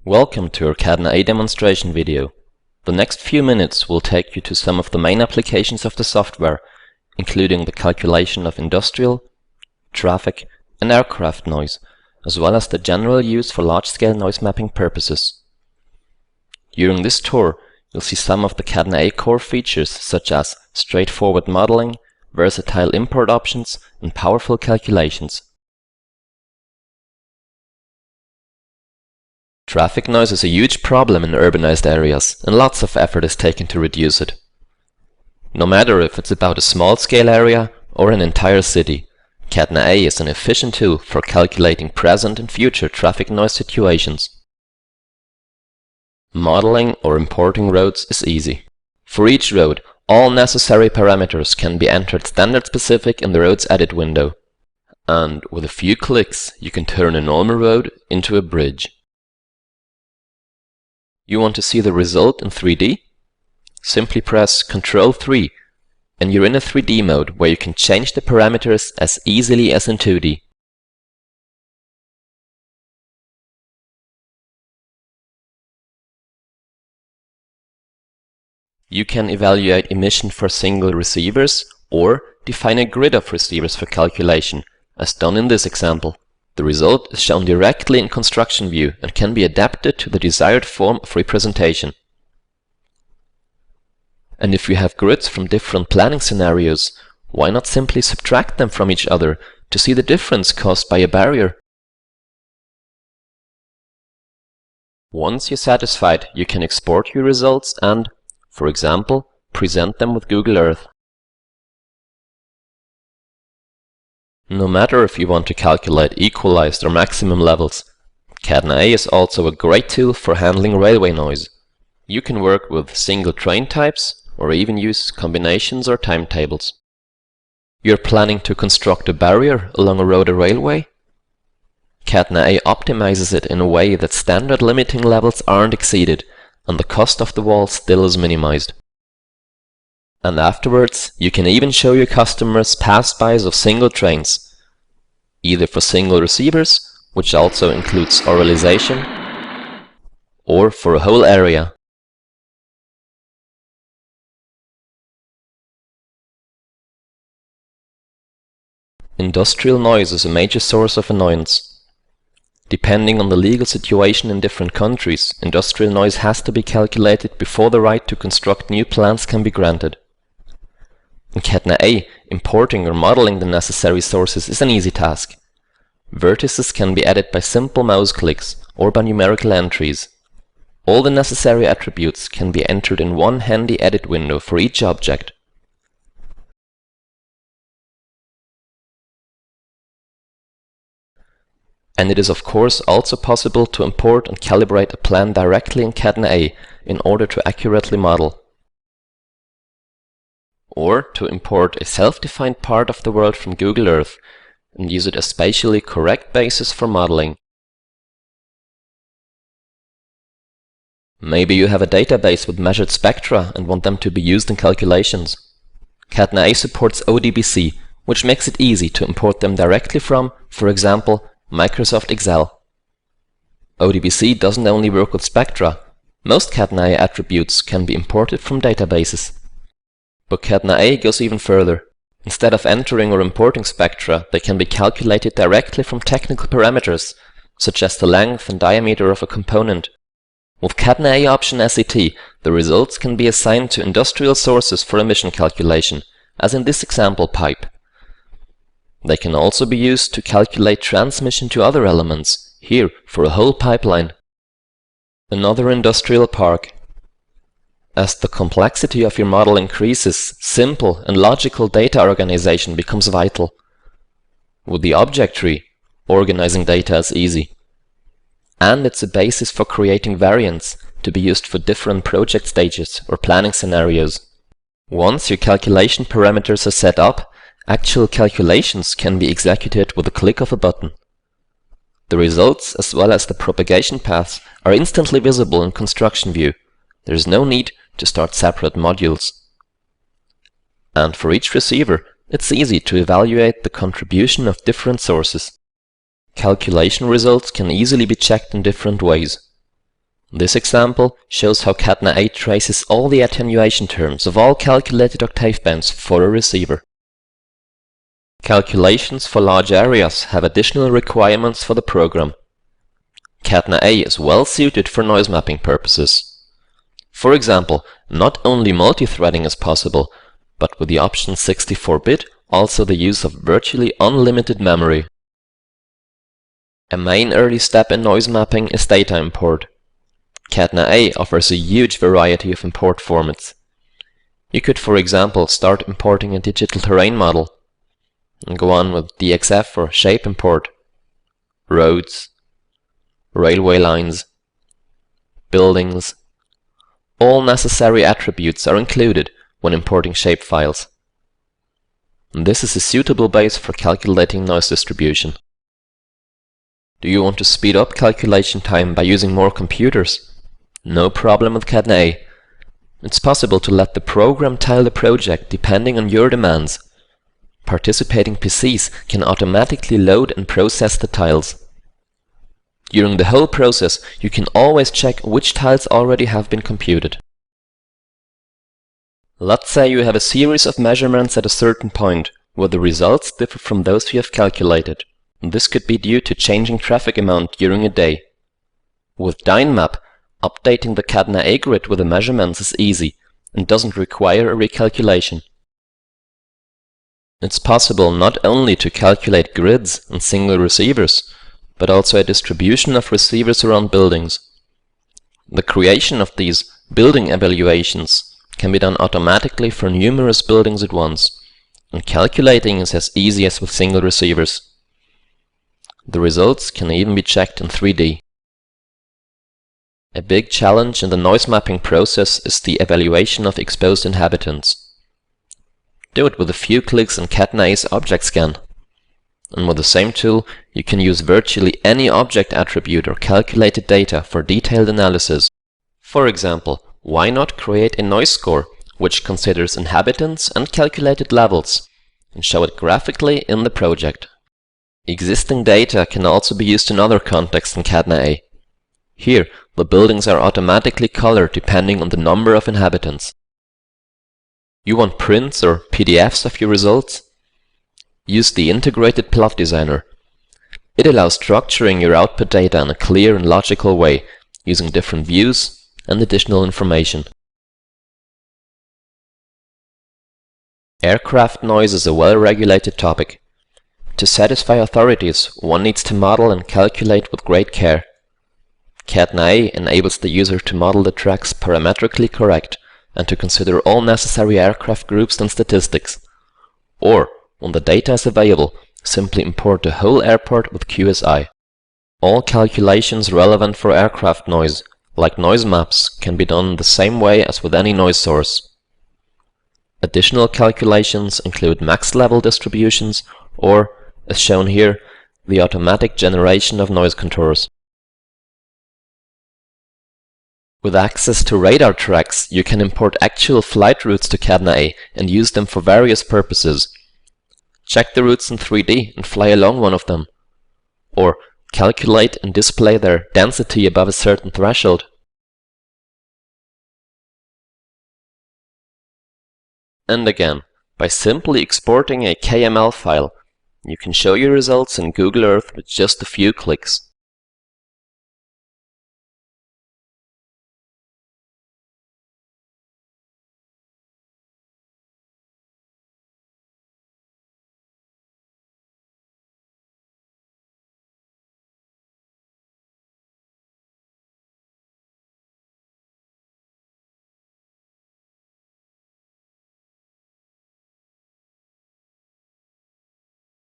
Welcome to our CadnaA demonstration video. The next few minutes will take you to some of the main applications of the software, including the calculation of industrial, traffic, and aircraft noise, as well as the general use for large-scale noise mapping purposes. During this tour, you'll see some of the CadnaA core features such as straightforward modeling, versatile import options, and powerful calculations. Traffic noise is a huge problem in urbanized areas, and lots of effort is taken to reduce it. No matter if it's about a small-scale area or an entire city, CadnaA is an efficient tool for calculating present and future traffic noise situations. Modeling or importing roads is easy. For each road, all necessary parameters can be entered standard-specific in the Roads Edit window. And with a few clicks, you can turn a normal road into a bridge. You want to see the result in 3D? Simply press Ctrl 3 and you're in a 3D mode where you can change the parameters as easily as in 2D. You can evaluate emission for single receivers or define a grid of receivers for calculation, as done in this example. The result is shown directly in construction view and can be adapted to the desired form of representation. And if you have grids from different planning scenarios, why not simply subtract them from each other to see the difference caused by a barrier? Once you're satisfied, you can export your results and, for example, present them with Google Earth. No matter if you want to calculate equalized or maximum levels, CadnaA is also a great tool for handling railway noise. You can work with single train types or even use combinations or timetables. You're planning to construct a barrier along a road or railway? CadnaA optimizes it in a way that standard limiting levels aren't exceeded and the cost of the wall still is minimized. And afterwards, you can even show your customers pass-bys of single trains, either for single receivers, which also includes oralization, or for a whole area. Industrial noise is a major source of annoyance. Depending on the legal situation in different countries, industrial noise has to be calculated before the right to construct new plants can be granted. In CadnaA, importing or modeling the necessary sources is an easy task. Vertices can be added by simple mouse clicks or by numerical entries. All the necessary attributes can be entered in one handy edit window for each object. And it is of course also possible to import and calibrate a plan directly in CadnaA in order to accurately model. Or to import a self-defined part of the world from Google Earth and use it as spatially correct basis for modeling. Maybe you have a database with measured spectra and want them to be used in calculations. CadnaA supports ODBC, which makes it easy to import them directly from, for example, Microsoft Excel. ODBC doesn't only work with spectra. Most CadnaA attributes can be imported from databases. But CadnaA goes even further. Instead of entering or importing spectra, they can be calculated directly from technical parameters, such as the length and diameter of a component. With CadnaA option SET, the results can be assigned to industrial sources for emission calculation, as in this example pipe. They can also be used to calculate transmission to other elements, here for a whole pipeline. Another industrial park. As the complexity of your model increases, simple and logical data organization becomes vital. With the object tree, organizing data is easy. And it's a basis for creating variants to be used for different project stages or planning scenarios. Once your calculation parameters are set up, actual calculations can be executed with a click of a button. The results as well as the propagation paths are instantly visible in construction view. There is no need to start separate modules. And for each receiver, it's easy to evaluate the contribution of different sources. Calculation results can easily be checked in different ways. This example shows how CadnaA traces all the attenuation terms of all calculated octave bands for a receiver. Calculations for large areas have additional requirements for the program. CadnaA is well suited for noise mapping purposes. For example, not only multi-threading is possible, but with the option 64-bit, also the use of virtually unlimited memory. A main early step in noise mapping is data import. CadnaA offers a huge variety of import formats. You could, for example, start importing a digital terrain model, and go on with DXF or shape import, roads, railway lines, buildings. All necessary attributes are included when importing shape files. And this is a suitable base for calculating noise distribution. Do you want to speed up calculation time by using more computers? No problem with CadnaA. It's possible to let the program tile the project depending on your demands. Participating PCs can automatically load and process the tiles. During the whole process, you can always check which tiles already have been computed. Let's say you have a series of measurements at a certain point, where the results differ from those you have calculated. This could be due to changing traffic amount during a day. With DynMap, updating the CadnaA grid with the measurements is easy and doesn't require a recalculation. It's possible not only to calculate grids and single receivers, but also a distribution of receivers around buildings. The creation of these building evaluations can be done automatically for numerous buildings at once, and calculating is as easy as with single receivers. The results can even be checked in 3D. A big challenge in the noise mapping process is the evaluation of exposed inhabitants. Do it with a few clicks on CadnaA's object scan. And with the same tool, you can use virtually any object attribute or calculated data for detailed analysis. For example, why not create a noise score which considers inhabitants and calculated levels, and show it graphically in the project. Existing data can also be used in other contexts in CadnaA. Here, the buildings are automatically colored depending on the number of inhabitants. You want prints or PDFs of your results? Use the Integrated Plot Designer. It allows structuring your output data in a clear and logical way, using different views and additional information. Aircraft noise is a well-regulated topic. To satisfy authorities, one needs to model and calculate with great care. CadnaA enables the user to model the tracks parametrically correct and to consider all necessary aircraft groups and statistics. Or, when the data is available, simply import the whole airport with QSI. All calculations relevant for aircraft noise, like noise maps, can be done the same way as with any noise source. Additional calculations include max level distributions or, as shown here, the automatic generation of noise contours. With access to radar tracks, you can import actual flight routes to CadnaA and use them for various purposes. Check the routes in 3D and fly along one of them. Or calculate and display their density above a certain threshold. And again, by simply exporting a KML file, you can show your results in Google Earth with just a few clicks.